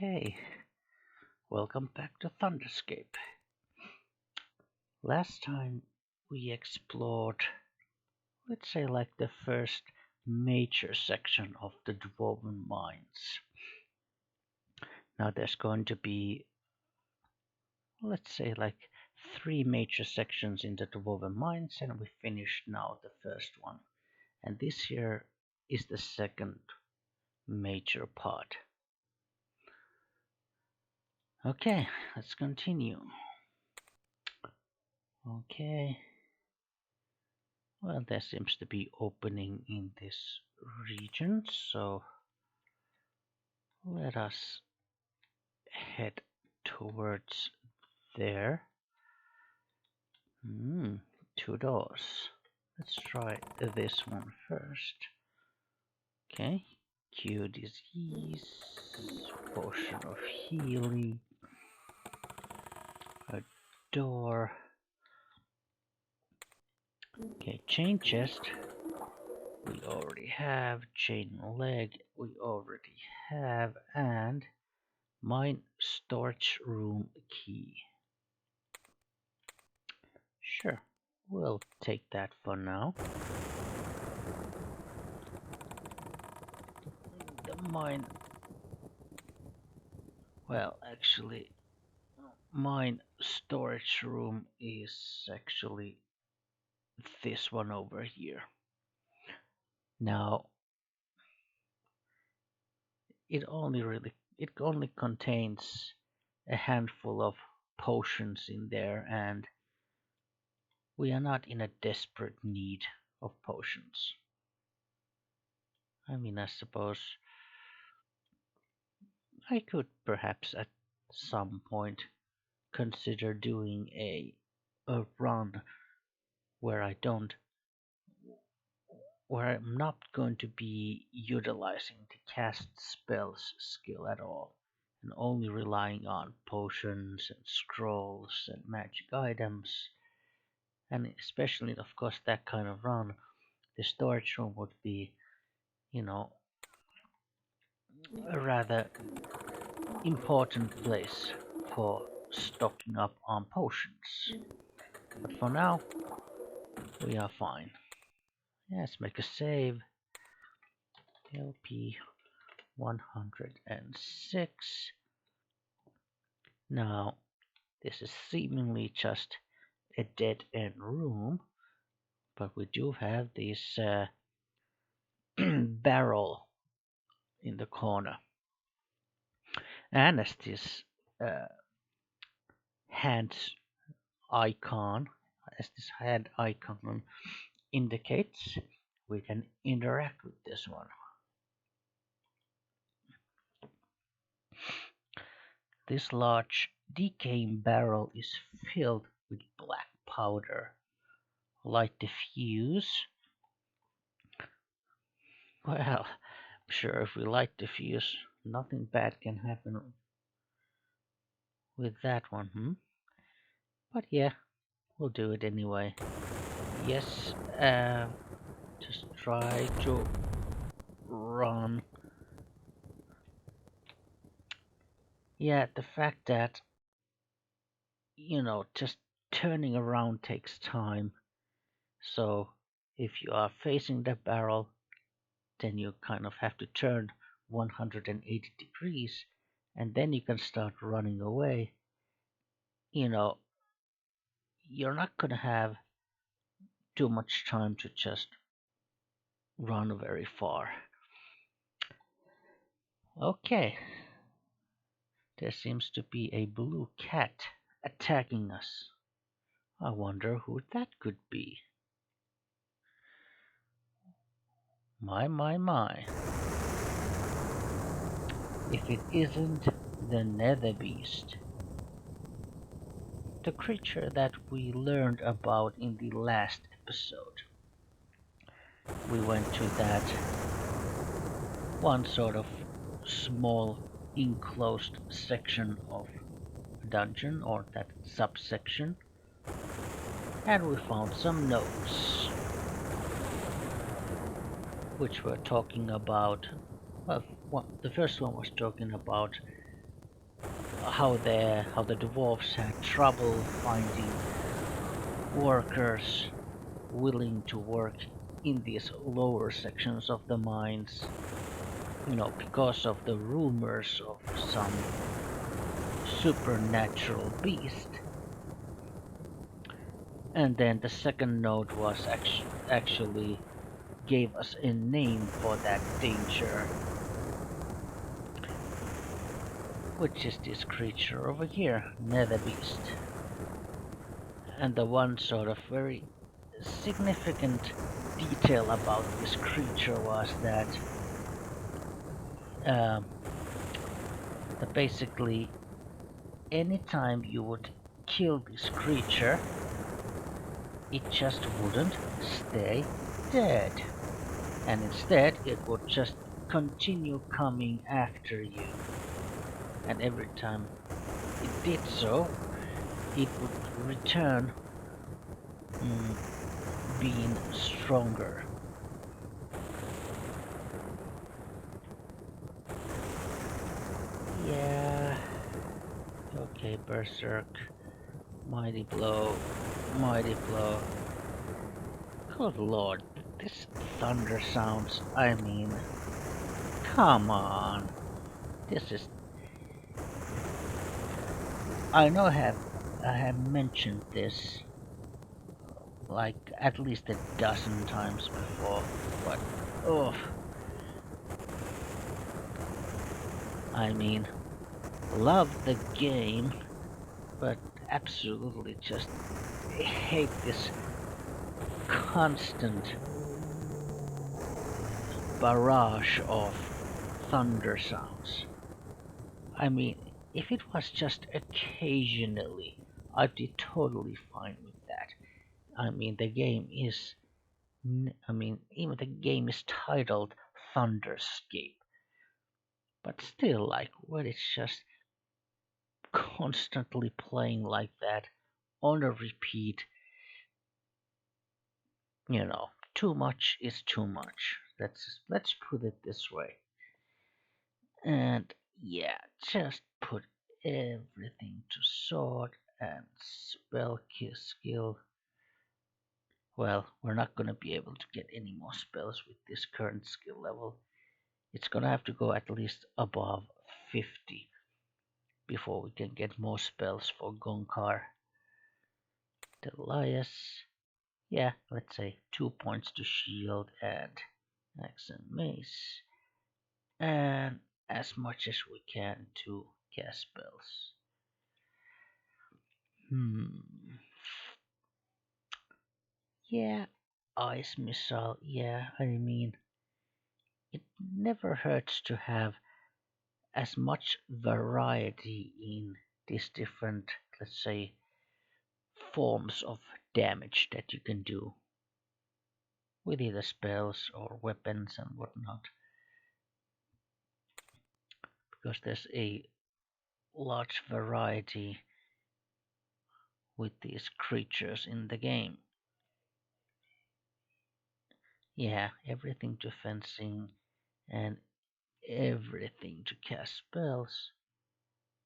Okay, welcome back to Thunderscape. Last time we explored, let's say, like the first major section of the Dwarven Mines. Now there's going to be, let's say, like three major sections in the Dwarven Mines, and we finished now the first one. And this here is the second major part. Okay, let's continue. Okay. Well, there seems to be opening in this region, so let us head towards there. Two doors. Let's try this one first. Okay, cure disease, potion of healing, a door. Okay, chain chest. We already have chain leg. We already have, and mine storage room key. Sure, we'll take that for now. The mine. Well, actually, mine storage room is actually this one over here. Now, it only contains a handful of potions in there, and we are not in a desperate need of potions. I mean, I suppose I could perhaps at some point consider doing a run where I'm not going to be utilizing the cast spells skill at all, and only relying on potions and scrolls and magic items. And especially, of course, that kind of run, the storage room would be, a rather important place for stocking up on potions. But for now, we are fine. Let's make a save. LP 106. Now, this is seemingly just a dead end room, but we do have this barrel in the corner. And as this hand icon indicates, we can interact with this one. This large decaying barrel is filled with black powder. Light the fuse. Well, I'm sure if we light the fuse, nothing bad can happen with that one, But yeah, we'll do it anyway. Yes, just try to run. Yeah, the fact that, just turning around takes time. So if you are facing the barrel, then you kind of have to turn 180 degrees, and then you can start running away. You're not going to have too much time to just run very far. Okay. There seems to be a blue cat attacking us. I wonder who that could be. My. If it isn't the Nether Beast. The creature that we learned about in the last episode. We went to that one sort of small enclosed section of dungeon, or that subsection, and we found some notes which were talking about, well, the first one was talking about how the dwarves had trouble finding workers willing to work in these lower sections of the mines, because of the rumors of some supernatural beast. And then the second node was actually gave us a name for that danger, which is this creature over here, Nether Beast. And the one sort of very significant detail about this creature was um, that basically anytime you would kill this creature, it just wouldn't stay dead. And instead, it would just continue coming after you. And every time it did so, it would return being stronger. Yeah. Okay, Berserk. Mighty blow. Mighty blow. Good lord, this thunder sounds, I mean, come on. This is... I know I have mentioned this like at least a dozen times before, but oh, I mean, love the game, but absolutely just hate this constant barrage of thunder sounds. I mean, if it was just occasionally, I'd be totally fine with that. I mean, the game is, even the game is titled Thunderscape, but still, like, when it's just constantly playing like that on a repeat, too much is too much. Let's put it this way. And yeah, just put everything to sword and spell skill. Well, we're not gonna be able to get any more spells with this current skill level. It's gonna have to go at least above 50 before we can get more spells for Gonkar. Delias, yeah, let's say 2 points to shield and axe and mace, and as much as we can to cast spells. Yeah, ice missile, yeah, I mean, it never hurts to have as much variety in these different, let's say, forms of damage that you can do with either spells or weapons and whatnot, because there's a large variety with these creatures in the game. Yeah, everything to fencing and everything to cast spells.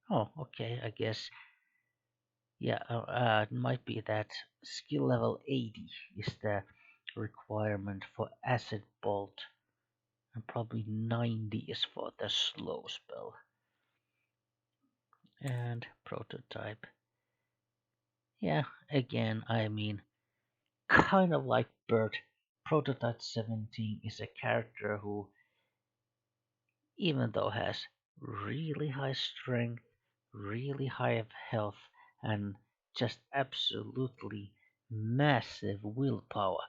Oh, okay, I guess. Yeah, it might be that skill level 80 is the requirement for Acid Bolt, and probably 90 is for the slow spell. And prototype. Yeah, again, I mean, kind of like Bert, Prototype 17 is a character who, even though has really high strength, really high health, and just absolutely massive willpower,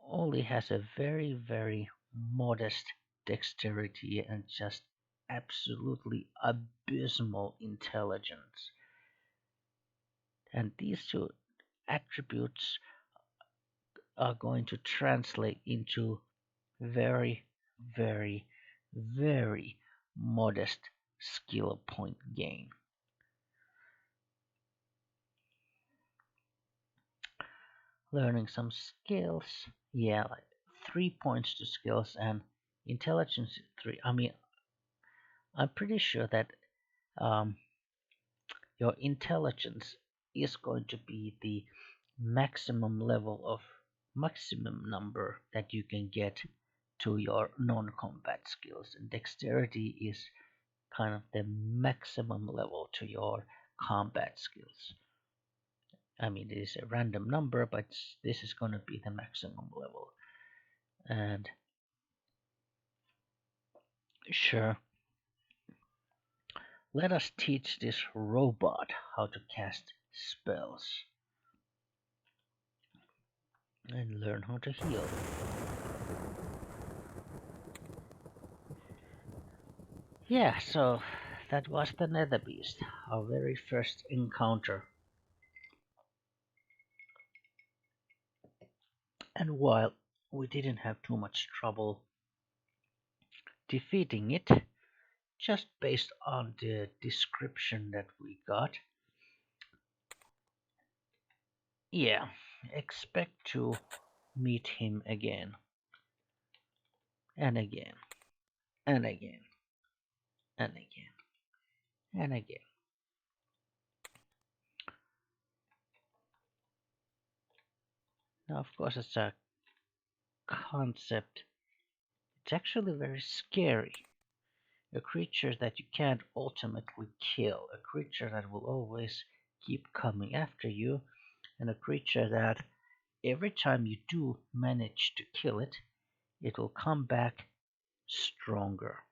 only has a very, very modest dexterity and just absolutely abysmal intelligence. And these two attributes are going to translate into very, very, very modest skill point gain. Learning some skills, yeah, like 3 points to skills and intelligence 3. I'm pretty sure that um, your intelligence is going to be the maximum level of maximum number that you can get to your non-combat skills, and dexterity is kind of the maximum level to your combat skills. I mean, it is a random number, but this is going to be the maximum level. And sure, let us teach this robot how to cast spells and learn how to heal. Yeah, so that was the Nether Beast, our very first encounter. And while we didn't have too much trouble defeating it, just based on the description that we got, yeah, expect to meet him again and again and again and again and again. Now, of course, it's a concept. It's actually very scary. A creature that you can't ultimately kill, a creature that will always keep coming after you, and a creature that every time you do manage to kill it, it will come back stronger.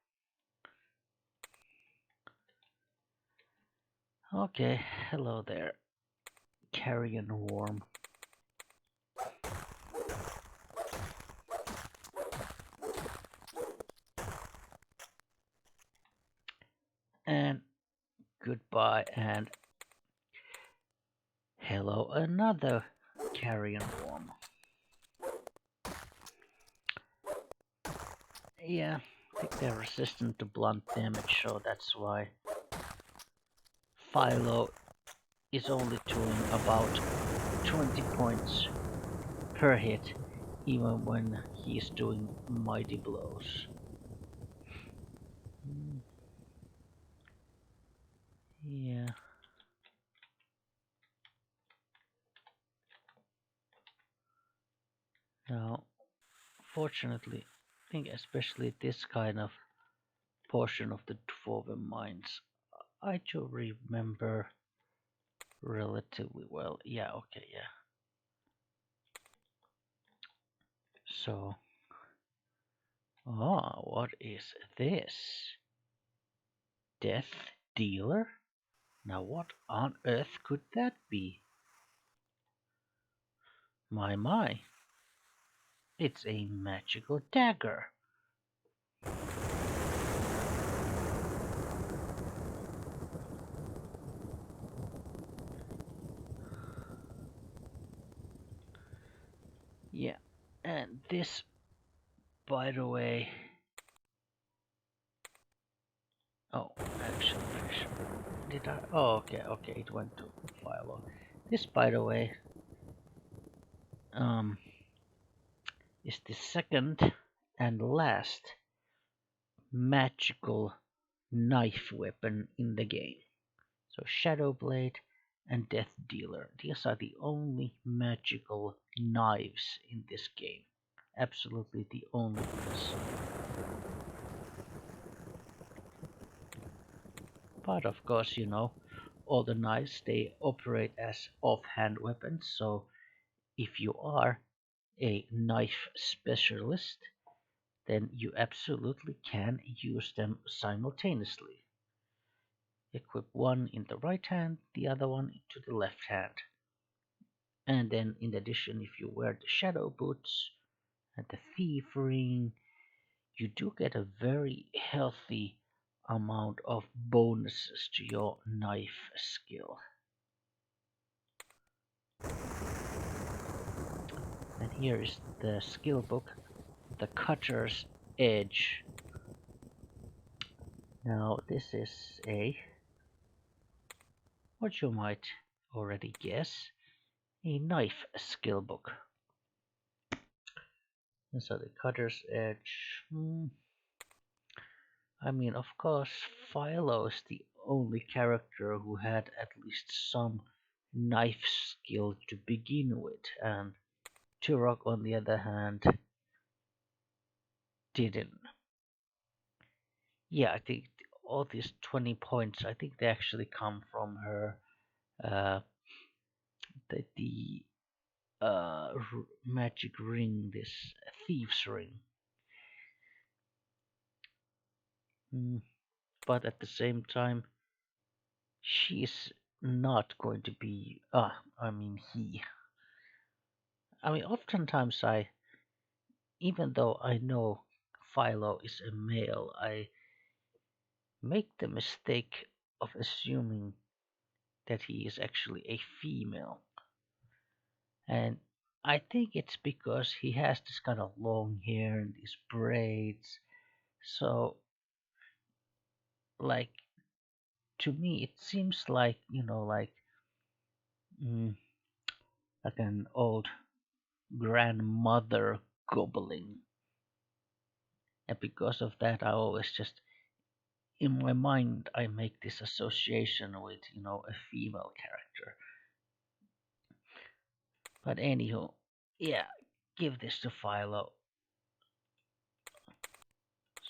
Okay, hello there, carrion worm. And goodbye, and hello, another carrion worm. Yeah, I think they're resistant to blunt damage, so that's why Philo is only doing about 20 points per hit, even when he's doing mighty blows. Yeah. Now, fortunately, I think especially this kind of portion of the Dwarven Mines, I do remember relatively well. Yeah, okay, yeah. So, what is this? Death Dealer? Now, what on earth could that be? My, it's a magical dagger. Yeah, and this, by the way. Oh, actually, pretty sure. Did I? Oh, okay, it went to Philo. This, by the way, um, is the second and last magical knife weapon in the game. So Shadow Blade and Death Dealer. These are the only magical knives in this game. Absolutely the only ones. But of course, all the knives, they operate as offhand weapons. So if you are a knife specialist, then you absolutely can use them simultaneously. Equip one in the right hand, the other one into the left hand. And then in addition, if you wear the shadow boots and the thief ring, you do get a very healthy amount of bonuses to your knife skill. And here is the skill book, the Cutter's Edge. Now this is what you might already guess, a knife skill book. And so the Cutter's Edge, I mean, of course, Philo is the only character who had at least some knife skill to begin with, and Turok, on the other hand, didn't. Yeah, I think all these 20 points, I think they actually come from her, uh, the magic ring, this thief's ring. Mm, but at the same time, she's not going to be. I mean, he. I mean, oftentimes even though I know Philo is a male, I make the mistake of assuming that he is actually a female. And I think it's because he has this kind of long hair and these braids. So, like, to me, it seems like, mm, like an old grandmother gobbling. And because of that, I always just, in my mind, I make this association with, a female character. But anywho, yeah, give this to Philo.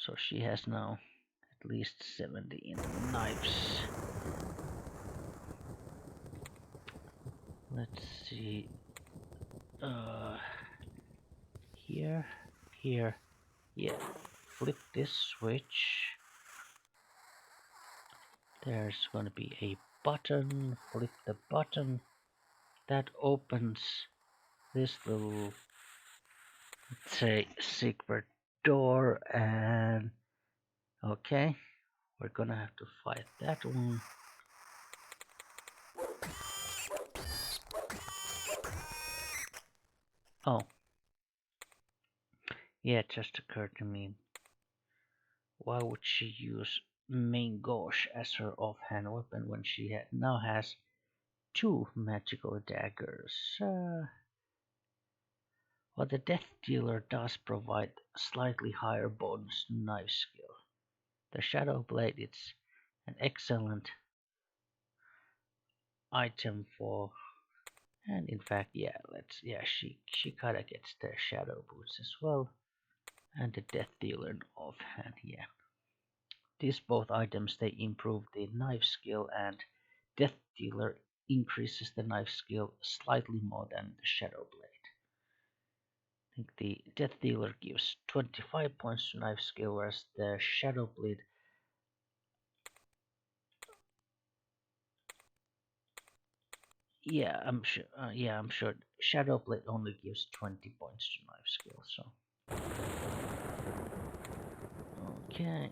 So she has now at least 70 in knives. Let's see. Uh, here, here, yeah. Flip this switch. There's gonna be a button. Flip the button. That opens this little, let's say, secret door, and okay, we're gonna have to fight that one. Oh, yeah, it just occurred to me. Why would she use main gauche as her offhand weapon when she now has two magical daggers? Well, the Death Dealer does provide slightly higher bonus knife skill. The Shadow Blade is an excellent item for, and in fact, she kinda gets the Shadow Boots as well, and the Death Dealer offhand, yeah. These both items, they improve the knife skill, and Death Dealer increases the knife skill slightly more than the Shadow Blade. I think the Death Dealer gives 25 points to knife skill, whereas the Shadow Blade, I'm sure Shadow Blade only gives 20 points to knife skill. So okay,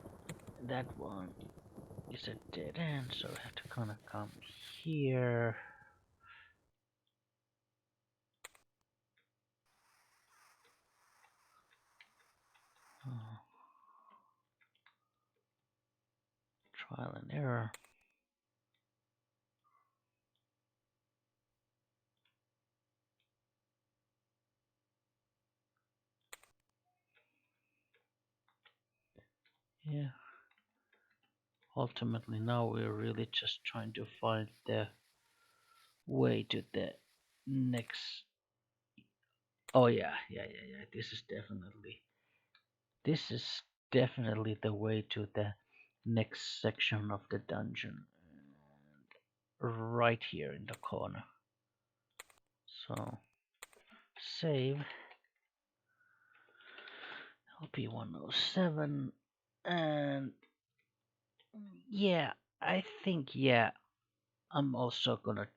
that one is a dead end, so I have to kind of come here. Oh, trial and error. Yeah. Ultimately, now we're really just trying to find the way to the next. Oh yeah. This is definitely the way to the next section of the dungeon, right here in the corner. So save LP107, and yeah, I think I'm also gonna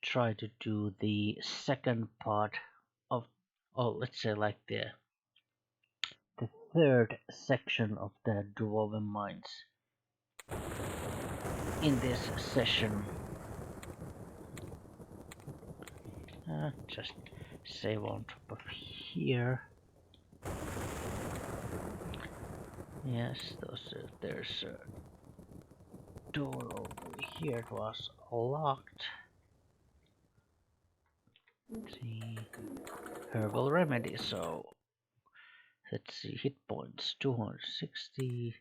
try to do the second part of, oh, let's say like the third section of the Dwarven Mines in this session. Just save on top of here. Yes, there's a door over here. It was locked. Let's see, herbal remedy. So let's see, hit points 260,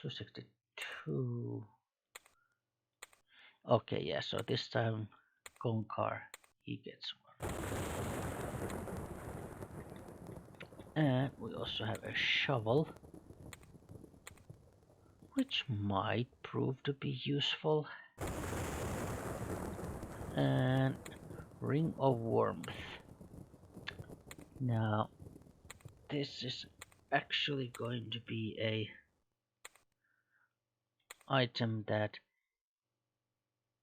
262. Okay, yeah, so this time Gonkar, he gets one. And we also have a shovel, which might prove to be useful. And Ring of Warmth. Now, this is actually going to be a item that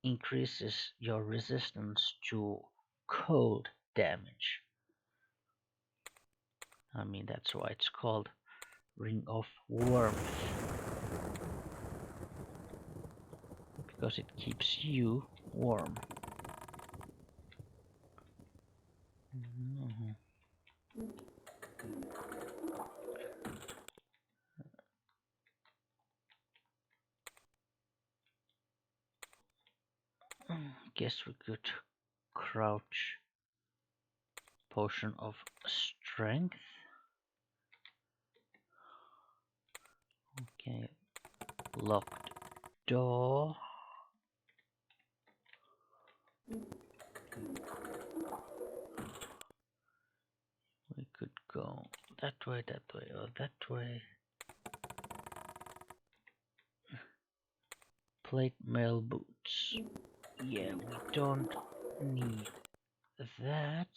increases your resistance to cold damage. I mean, that's why it's called Ring of Warmth, because it keeps you warm. Mm-hmm. Guess we could crouch potion of strength. Okay, locked door. We could go that way, or that way. Plate mail boots. Yeah, we don't need that.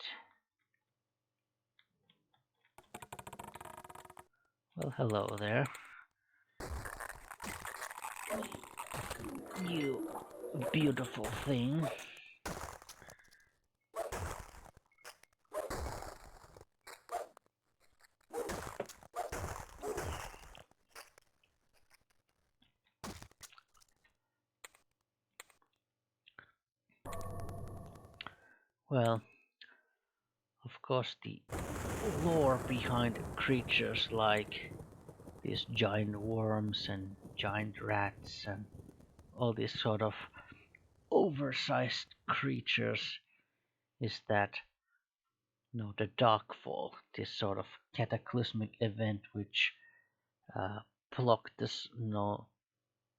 Well, hello there. You beautiful thing. Well, of course, the lore behind creatures like these giant worms and giant rats and all these sort of oversized creatures is that the Darkfall, this sort of cataclysmic event which uh, blocked this,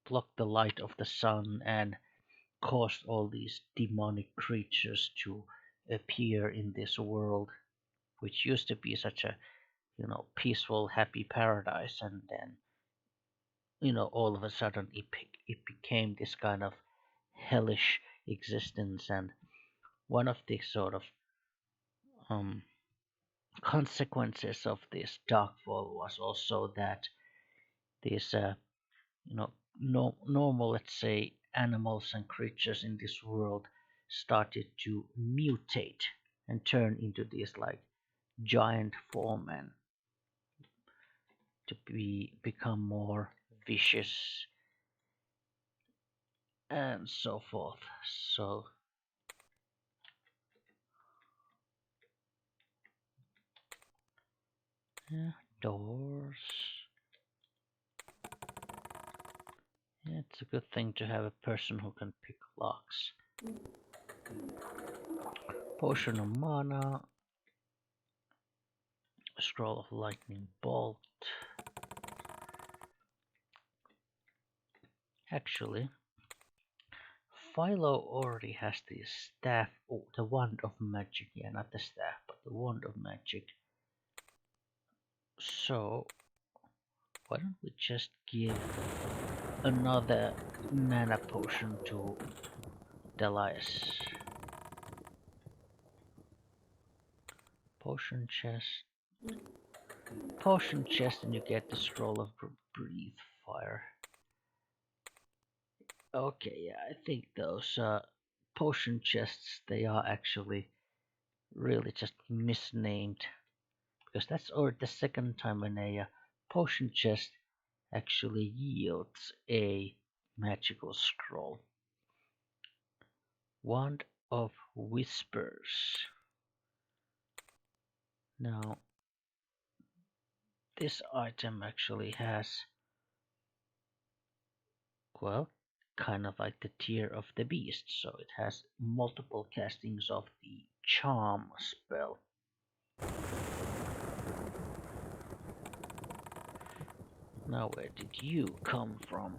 blocked the light of the sun and caused all these demonic creatures to appear in this world, which used to be such a peaceful, happy paradise, and then all of a sudden it became this kind of hellish existence. And one of the sort of um, consequences of this darkfall was also that these you know normal, let's say, animals and creatures in this world started to mutate and turn into these like giant form and to become more vicious and so forth. So yeah, doors. Yeah, it's a good thing to have a person who can pick locks. Potion of mana. Scroll of lightning bolt. Actually, Philo already has the staff, the wand of magic. Yeah, not the staff, but the wand of magic. So, why don't we just give another mana potion to Delias? Potion chest. Potion chest, and you get the scroll of breathe fire. Okay, yeah, I think those potion chests, they are actually really just misnamed, because that's already the second time when a potion chest actually yields a magical scroll. Wand of Whispers. Now, this item actually has, well, kind of like the Tear of the Beast, so it has multiple castings of the Charm spell. Now where did you come from?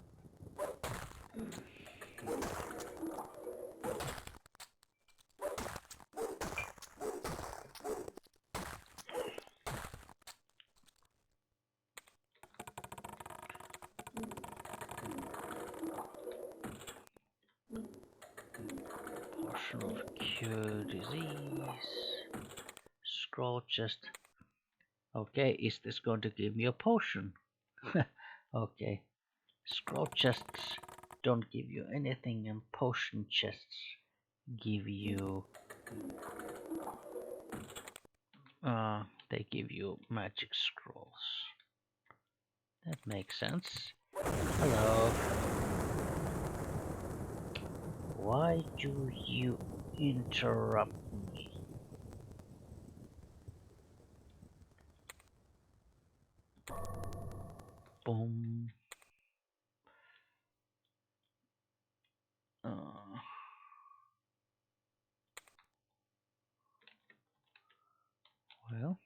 Potion of cure disease. Scroll chest. Okay, is this going to give me a potion? Okay. Scroll chests don't give you anything, and potion chests give you they give you magic scrolls. That makes sense. Hello. Why do you interrupt me? Boom. Well,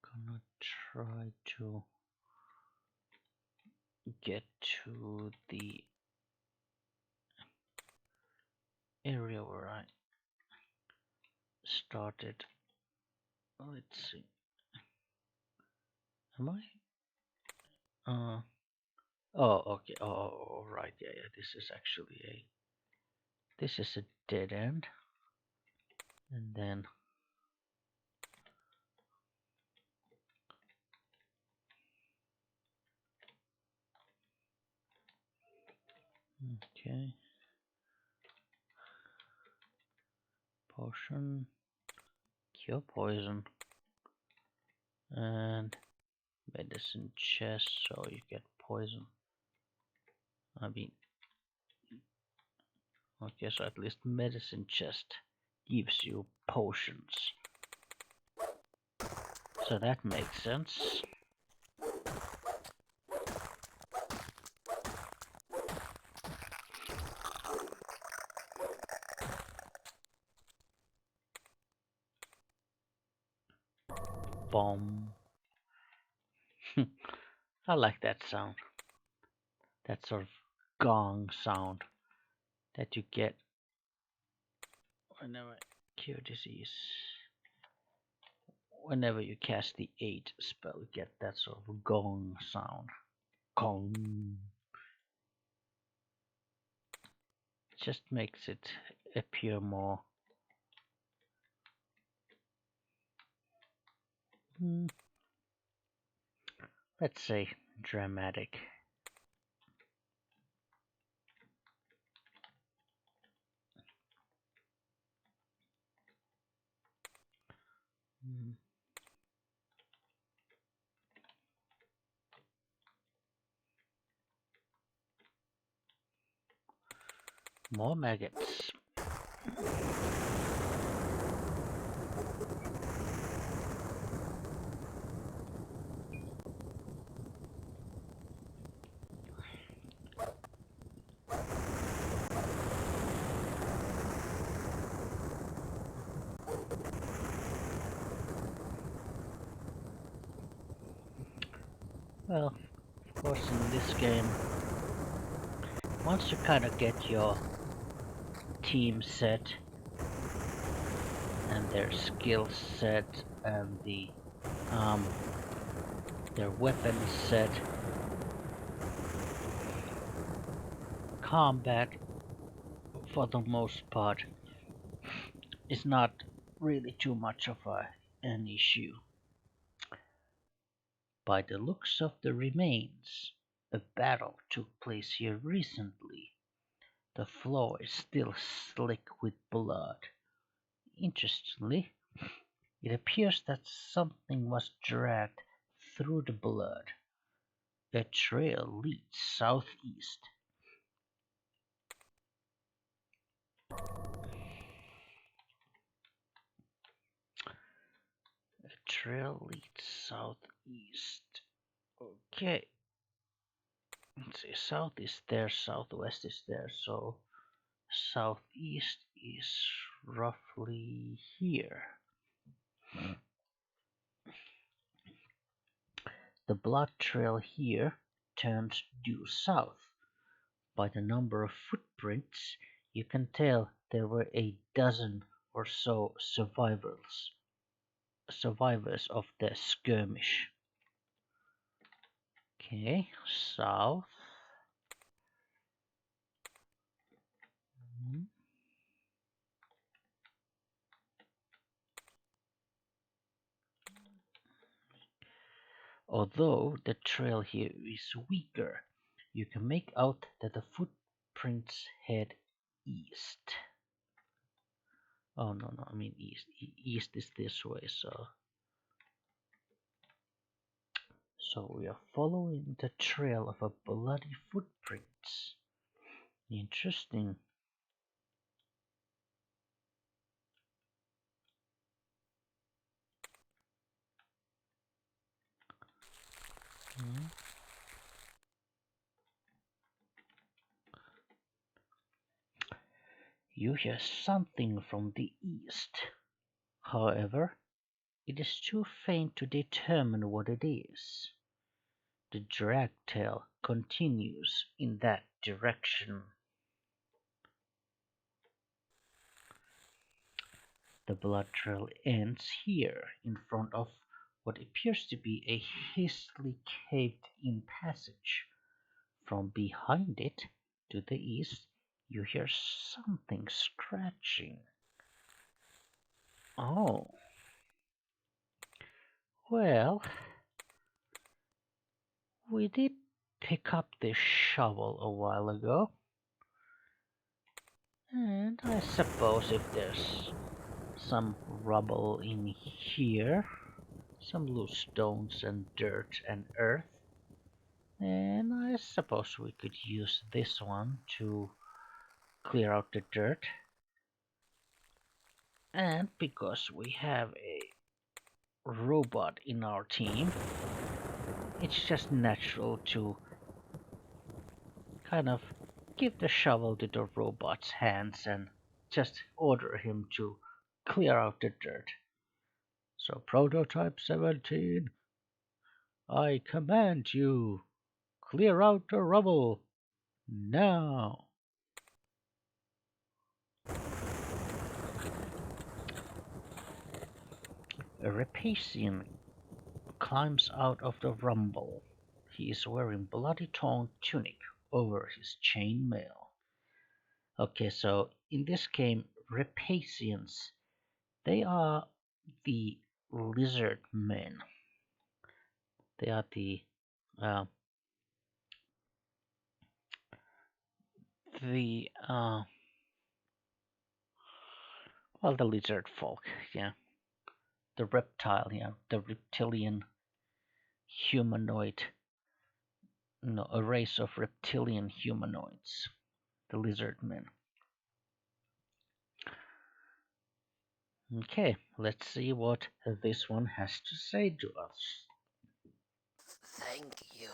gonna try to get to the area where I started. Let's see. Am I? Oh, okay. Oh, right. Yeah, yeah. This is a dead end. And then. Okay. Potion. Cure poison. And medicine chest, so you get poison. I mean, okay, so at least medicine chest gives you potions. So that makes sense. Bomb. I like that sound. That sort of gong sound that you get whenever cure disease. Whenever you cast the 8 spell, you get that sort of gong sound. Gong. Just makes it appear more let's say dramatic. More maggots. Well, of course in this game, once you kind of get your team set and their skill set and their weapons set, combat for the most part is not really too much of an issue. By the looks of the remains, a battle took place here recently. The floor is still slick with blood. Interestingly, it appears that something was dragged through the blood. A trail leads southeast. A trail leads southeast. Okay. Let's see, south is there, southwest is there, so southeast is roughly here. The blood trail here turns due south. By the number of footprints, you can tell there were a dozen or so survivors of the skirmish. Okay, south. Mhm. Although the trail here is weaker, you can make out that the footprints head east. Oh no, I mean east. East is this way, so we are following the trail of a bloody footprints. Interesting. Hmm. You hear something from the east. However, it is too faint to determine what it is. The drag tail continues in that direction. The blood trail ends here in front of what appears to be a hastily caved in passage. From behind it, to the east, you hear something scratching. Oh, well, we did pick up this shovel a while ago. And I suppose if there's some rubble in here, some loose stones and dirt and earth, then I suppose we could use this one to clear out the dirt. And because we have a robot in our team, it's just natural to kind of give the shovel to the robot's hands and just order him to clear out the dirt. So, Prototype 17, I command you, clear out the rubble now. A Rapacian climbs out of the rumble. He is wearing bloody torn tunic over his chain mail. Okay, so in this game, Rapacians, they are the lizard men. They are uh, the well, the lizard folk, yeah, the reptile, yeah, the reptilian humanoid, no, a race of reptilian humanoids, the lizard men. Okay, let's see what this one has to say to us. Thank you.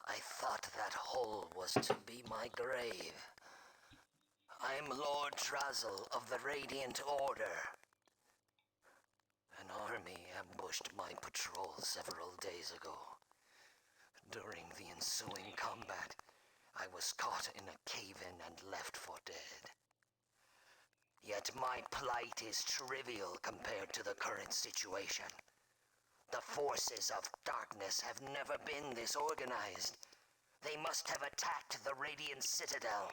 I thought that hole was to be my grave. I'm Lord Drazzle of the Radiant Order. An army ambushed my patrol several days ago. During the ensuing combat, I was caught in a cave-in and left for dead. Yet my plight is trivial compared to the current situation. The forces of darkness have never been this organized. They must have attacked the Radiant Citadel.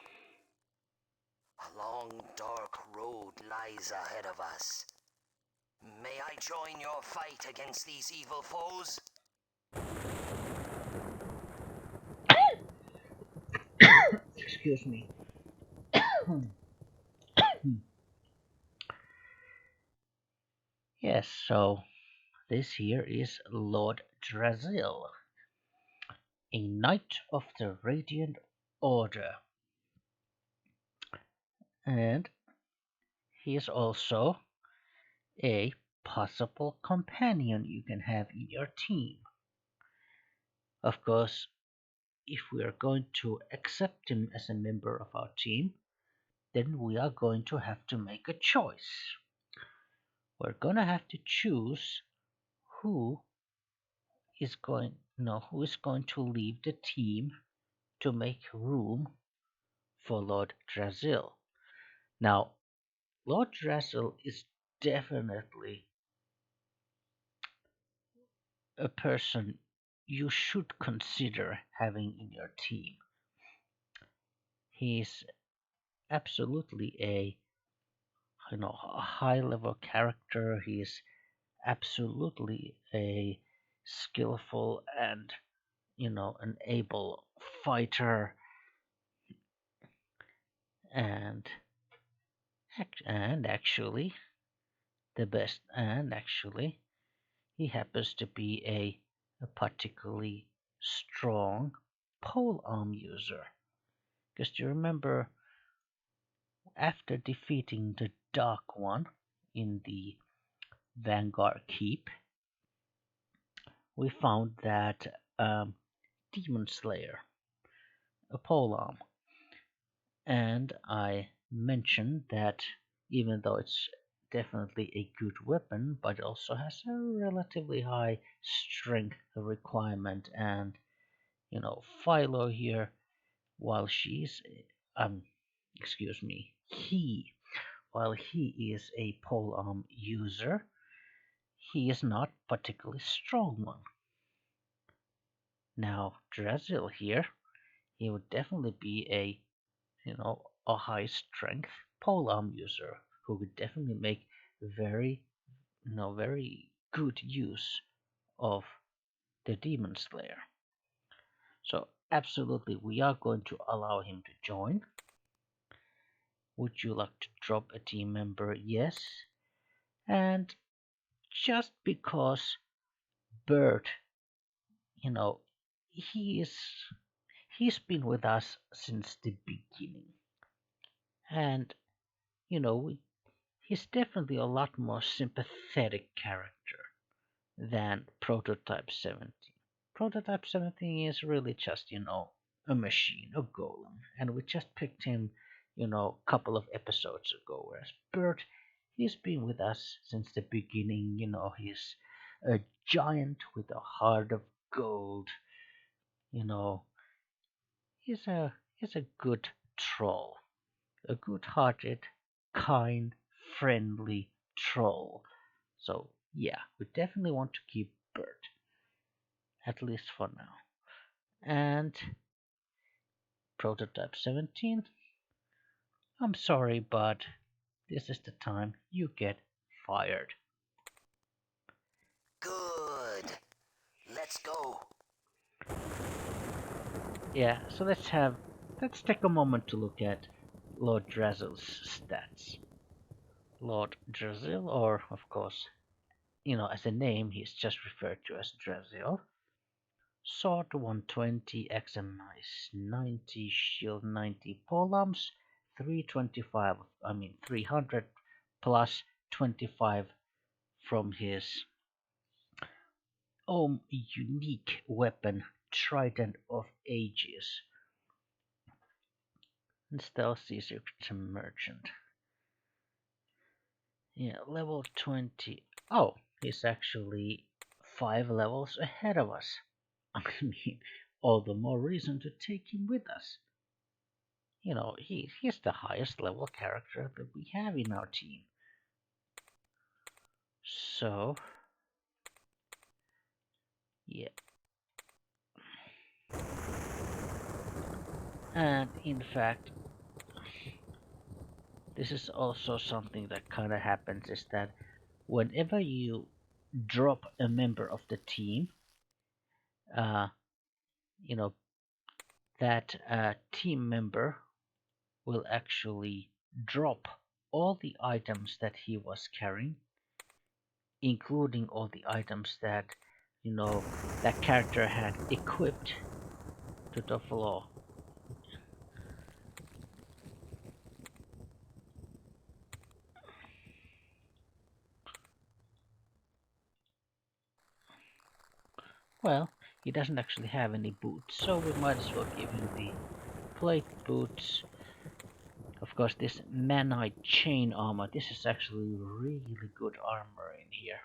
A long, dark road lies ahead of us. May I join your fight against these evil foes? Excuse me. Yes, so this here is Lord Drazzil, a knight of the Radiant Order, and he is also a possible companion you can have in your team. Of course, if we are going to accept him as a member of our team, then we are going to have to make a choice. We're going to have to choose who who is going to leave the team to make room for Lord Drasil. Now, Lord Drasil is definitely a person you should consider having in your team. He's absolutely a high level character. He's absolutely a skillful and an able fighter, and and actually actually he happens to be a particularly strong pole arm user. Because do you remember, after defeating the Dark One in the Vanguard Keep, we found that Demon Slayer, a polearm, and I mentioned that even though it's definitely a good weapon, but it also has a relatively high strength requirement, and Philo here, while she's excuse me, while he is a polearm user, he is not particularly strong one. Now, Drasil here, he would definitely be a high strength polearm user who could definitely make very, very good use of the Demon Slayer. So, absolutely, we are going to allow him to join. Would you like to drop a team member? Yes. And just because Bert, you know, he is he's been with us since the beginning, and you know we, he's definitely a lot more sympathetic character than Prototype 17. Prototype 17 is really just a machine, a golem, and we just picked him a couple of episodes ago. Whereas Bert, he's been with us since the beginning. He's a giant with a heart of gold. You know, he's a good troll, a good-hearted, kind, friendly troll. So yeah, we definitely want to keep Bert, at least for now. And Prototype 17, I'm sorry, but this is the time you get fired. Good. Let's go. Yeah, so let's take a moment to look at Lord Drazel's stats. Lord Drazel, or of course, as a name, he's just referred to as Drazel. Sword 120, XM 90, Shield 90, Polearms 325, 300 plus 25 from his unique weapon, Trident of Ages. And Stealth Secret Merchant. Yeah, level 20. Oh, he's actually 5 levels ahead of us. I mean, all the more reason to take him with us. He's the highest level character that we have in our team. So, yeah. And in fact, this is also something that kind of happens, is that whenever you drop a member of the team, uh, you know, that team member will actually drop all the items that he was carrying, including all the items that that character had equipped to the floor. Well, he doesn't actually have any boots, so we might as well give him the plate boots. Of course, this manite chain armor, this is actually really good armor in here.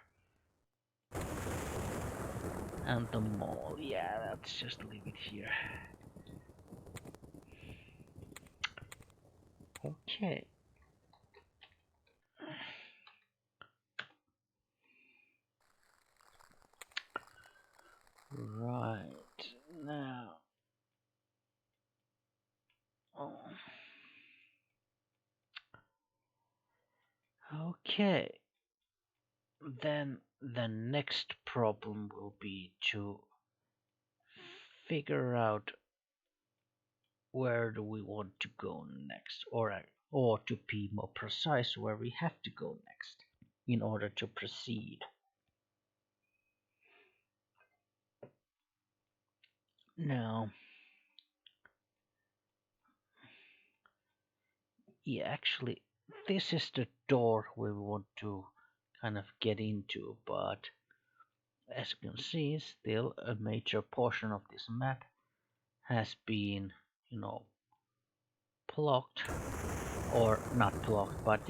And the mall. Yeah, let's just leave it here. Okay. Right. Now. Oh. Okay. Then the next problem will be to figure out where do we want to go next, or to be more precise, where we have to go next in order to proceed. Now, yeah, actually, this is the door we want to kind of get into, but as you can see, still a major portion of this map has been, you know, blocked, or not blocked, but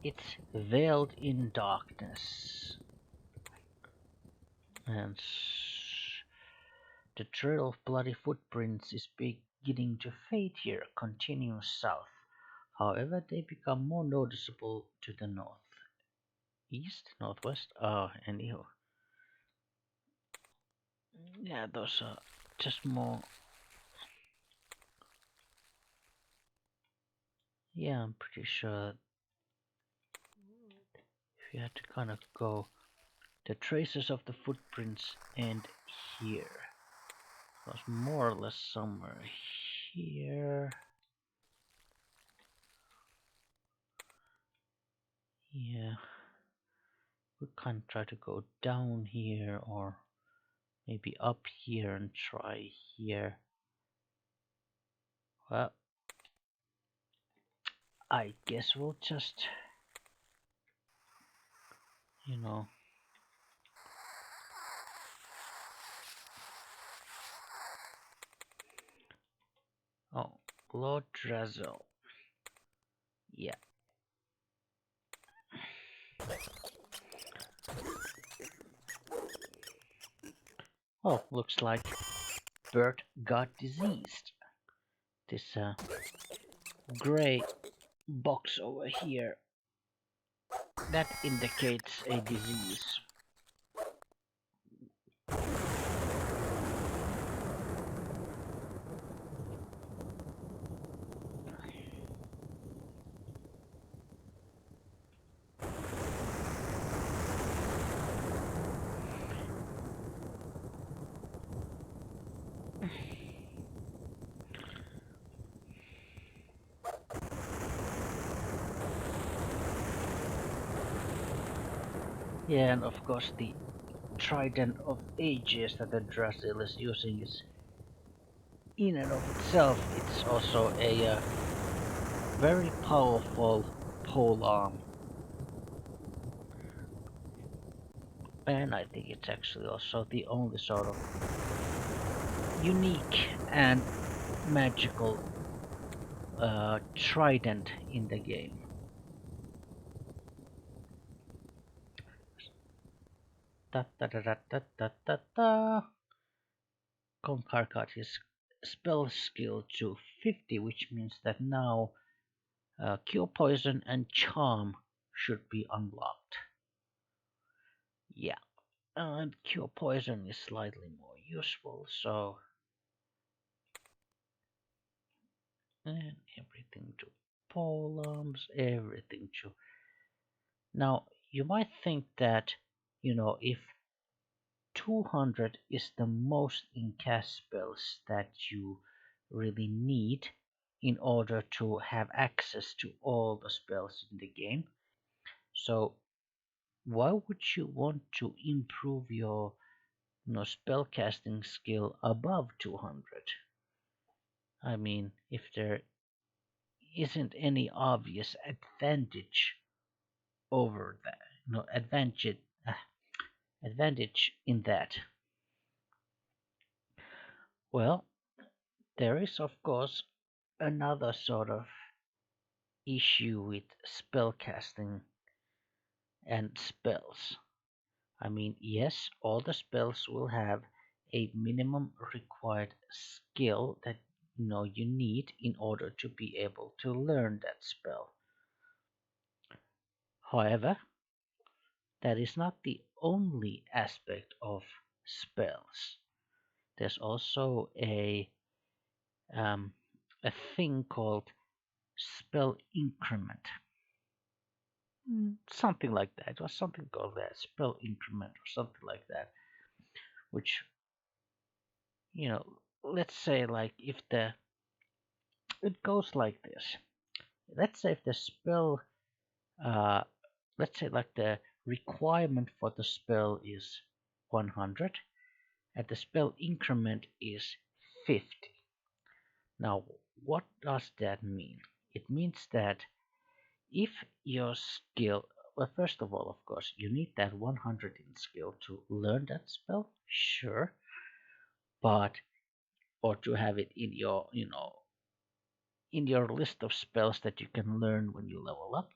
it's veiled in darkness, and the trail of bloody footprints is beginning to fade here, continuing south. However, they become more noticeable to the north, east, northwest. Oh, anyhow, yeah, those are just more. Yeah, I'm pretty sure if you had to kind of go the traces of the footprints end here. It was more or less somewhere here. Yeah, we can try to go down here or maybe up here and try here. Well, I guess we'll just, you know. Oh, Lord Drazel. Yeah. Oh, looks like Bert got diseased. This gray box over here, that indicates a disease. Yeah, and of course the trident of ages that the Drasil is using is, in and of itself, it's also a very powerful pole arm. And I think it's actually also the only sort of unique and magical trident in the game. Da da da da da da da da. Konkar got his spell skill to 50, which means that now Cure Poison and Charm should be unlocked. Yeah, and Cure Poison is slightly more useful, so. And everything to pole arms, everything to. Now, you might think that, if 200 is the most in cast spells that you really need in order to have access to all the spells in the game. So why would you want to improve your spellcasting skill above 200? I mean, if there isn't any obvious advantage over that, advantage in that. Well, there is, of course, another sort of issue with spellcasting and spells. I mean, yes, all the spells will have a minimum required skill that you need in order to be able to learn that spell. However, that is not the only aspect of spells. There's also um, a thing called spell increment. Something like that. It was something called that spell increment or something like that. Which let's say like if the it goes like this. Let's say if the spell, uh, let's say like the requirement for the spell is 100, and the spell increment is 50. Now, what does that mean? It means that if your skill, well, first of all, of course, you need that 100 in skill to learn that spell, sure, but or to have it in your, in your list of spells that you can learn when you level up.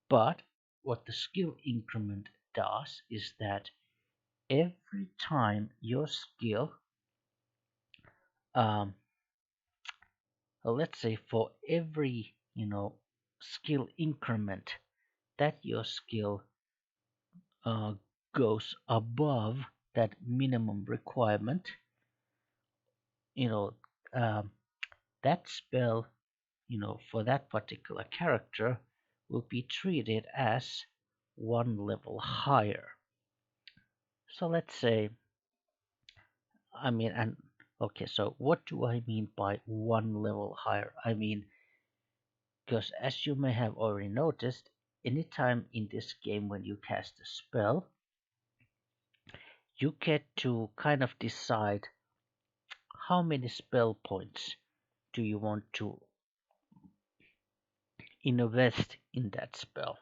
But what the skill increment does is that every time your skill, um, let's say for every skill increment that your skill uh, goes above that minimum requirement, you know, um, that spell, for that particular character will be treated as one level higher. So let's say, I mean, and okay, so what do I mean by one level higher? I mean, because as you may have already noticed, anytime in this game when you cast a spell, you get to kind of decide how many spell points do you want to invest in that spell.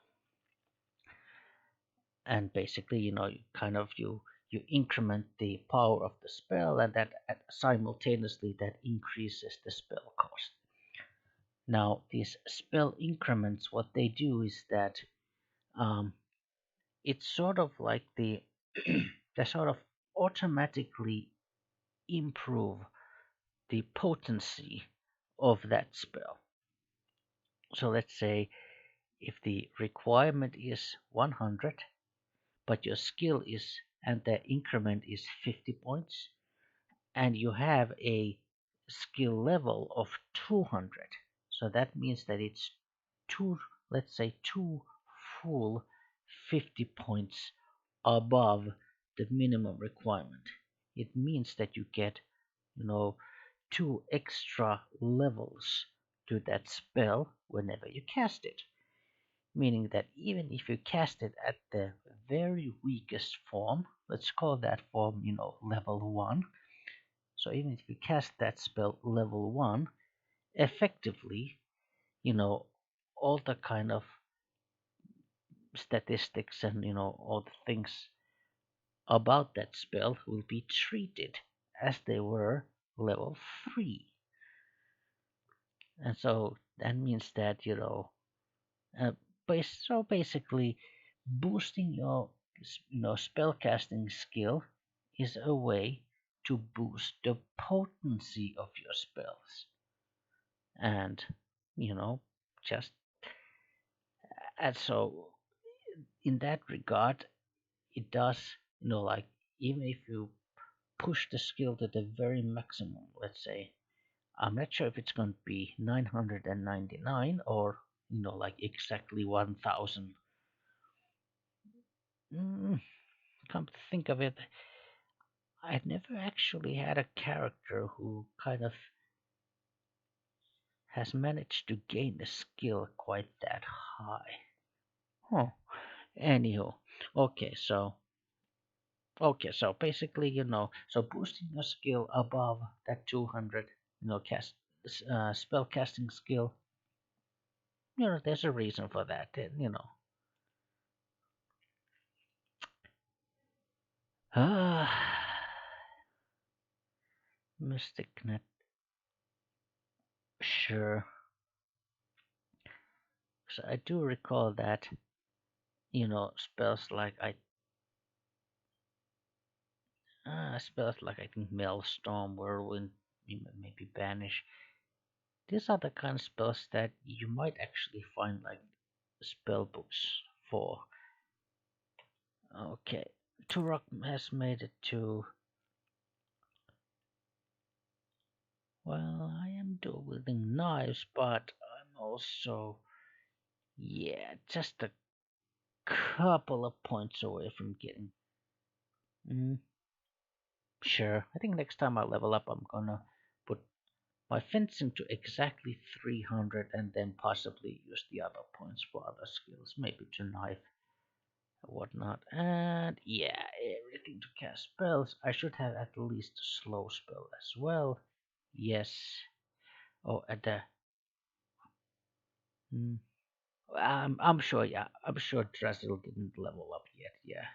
And basically, you kind of you increment the power of the spell, and that simultaneously that increases the spell cost. Now, these spell increments, what they do is that um, it's sort of like they sort of automatically improve the potency of that spell. So let's say if the requirement is 100, but your skill is and the increment is 50 points, and you have a skill level of 200. So that means that it's two, let's say two full 50 points above the minimum requirement. It means that you get, you know, two extra levels to that spell whenever you cast it. Meaning that even if you cast it at the very weakest form, let's call that form, level 1. So even if you cast that spell level 1, effectively, all the kind of statistics and, all the things about that spell will be treated as they were level 3. And so that means that, uh, so basically boosting your spellcasting skill is a way to boost the potency of your spells. And, you know, just and so in that regard, it does, like even if you push the skill to the very maximum, let's say, I'm not sure if it's going to be 999 or, like exactly 1000. Mm, come to think of it, I've never actually had a character who kind of has managed to gain a skill quite that high. Huh. Anywho, okay, so basically, so boosting your skill above that 200, cast spell casting skill, there's a reason for that, Ah, Mystic Net, sure. So I do recall that, spells like spells like I think Maelstrom, Whirlwind, maybe Banish. These are the kind of spells that you might actually find like spell books for. Okay, Turok has made it to. Well, I am dual wielding knives, but I'm also, yeah, just a couple of points away from getting. Mm, sure, I think next time I level up, I'm gonna put my fencing to exactly 300 and then possibly use the other points for other skills, maybe to knife and whatnot. And yeah, everything to cast spells. I should have at least a slow spell as well. Yes. Oh, at the. Hmm. I'm sure, yeah. I'm sure Drasil didn't level up yet, yeah.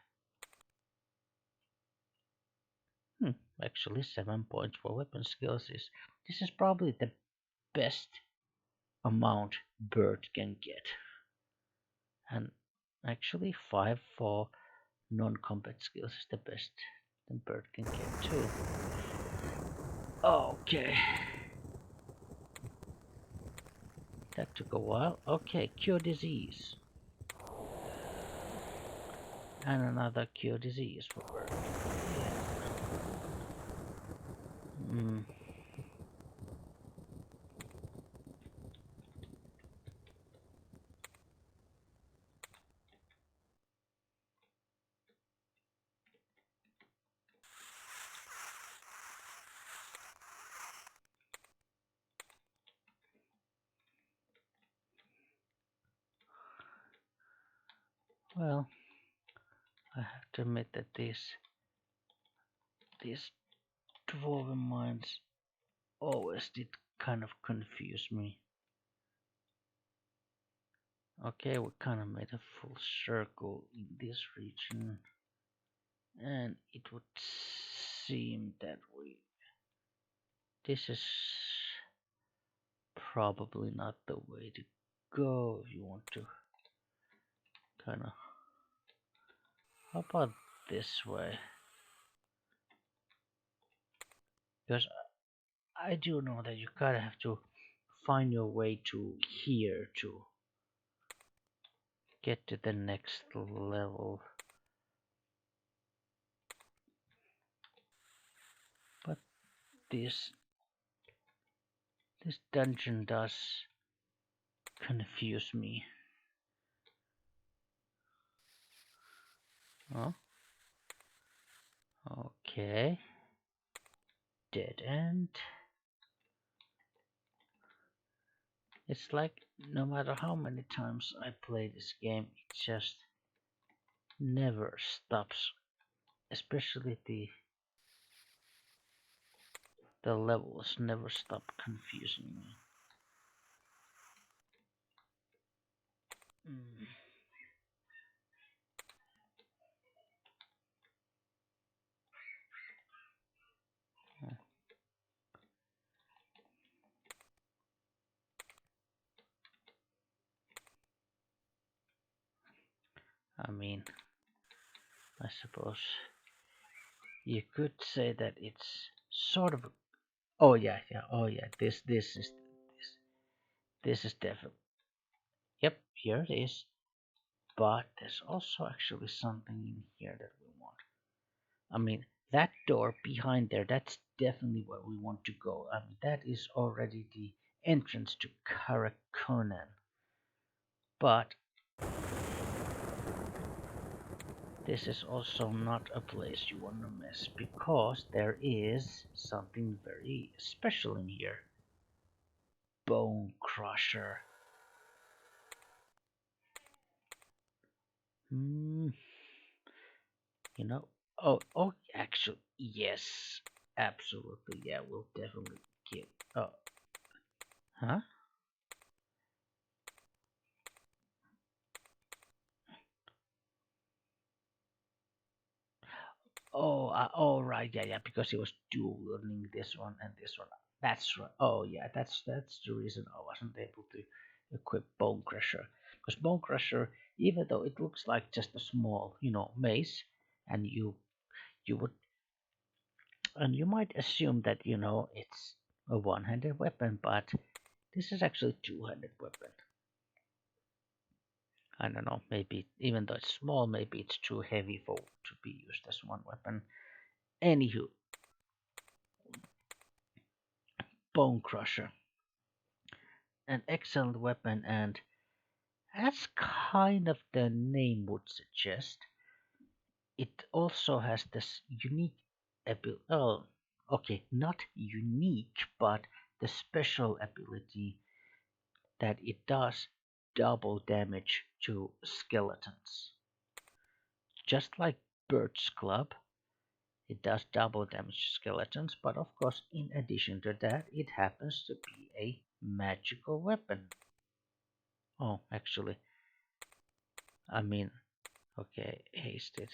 Hmm. Actually, 7 points for weapon skills is. This is probably the best amount Bird can get. And actually, 5 for non combat skills is the best the Bird can get too. Okay. That took a while. Okay, cure disease. And another cure disease for Bird. Yeah. Mm. Well, I have to admit that these dwarven mines always did kind of confuse me. Okay, we kind of made a full circle in this region, and it would seem that we. This is probably not the way to go if you want to kind of. How about this way? Because I do know that you kind of have to find your way to here to get to the next level. But this this dungeon does confuse me. Oh, okay. Dead end. It's like no matter how many times I play this game, it just never stops. Especially the levels never stop confusing me. Mm. I mean, I suppose you could say that it's sort of. Oh yeah, yeah. Oh yeah. This is definitely. Yep, here it is. But there's also actually something in here that we want. I mean, that door behind there, that's definitely where we want to go. I mean, that is already the entrance to Karakonan. But this is also not a place you want to miss because there is something very special in here. Bone Crusher. Hmm, you know, actually, yes, absolutely, yeah, we'll definitely get. Oh, huh? Oh, right, yeah, yeah, because he was dual learning this one and this one. That's right. Oh, yeah, that's the reason I wasn't able to equip Bone Crusher. Because Bone Crusher, even though it looks like just a small, mace, and you would And you might assume that, it's a one-handed weapon, but this is actually a two-handed weapon. I don't know, maybe even though it's small, maybe it's too heavy for to be used as one weapon. Anywho, Bone Crusher, an excellent weapon, and as kind of the name would suggest, it also has this unique ability. Oh, okay, not unique, but the special ability that it does double damage to skeletons. Just like Bird's Club, it does double damage to skeletons, but of course, in addition to that, it happens to be a magical weapon. Oh, actually, I mean, okay, hasted.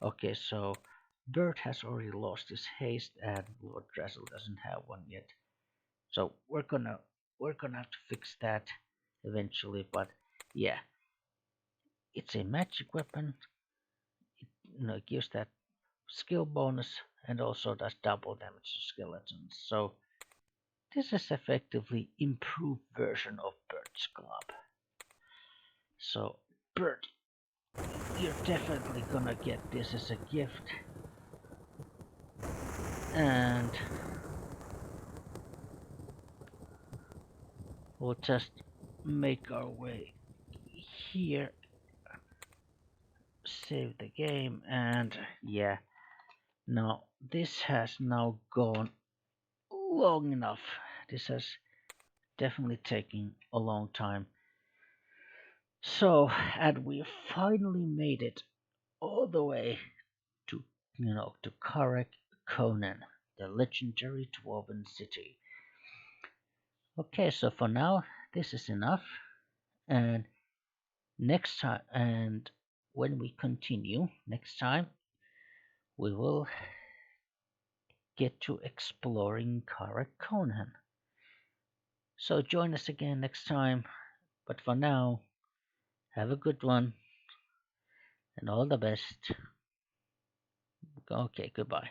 Okay, so Bird has already lost his haste, and Lord Drazzle doesn't have one yet. So we're gonna have to fix that eventually. But yeah, it's a magic weapon. It gives that skill bonus and also does double damage to skeletons. So this is effectively improved version of Bird's Club. So Bird, you're definitely gonna get this as a gift, and we'll just make our way here, save the game, and yeah, now this has now gone long enough. This has definitely taken a long time. So, and we finally made it all the way to, to Karek Conan, the legendary dwarven city. Okay, so for now, this is enough. And next time, and when we continue next time, we will get to exploring Karek Conan. So join us again next time. But for now, have a good one and all the best. Okay, goodbye.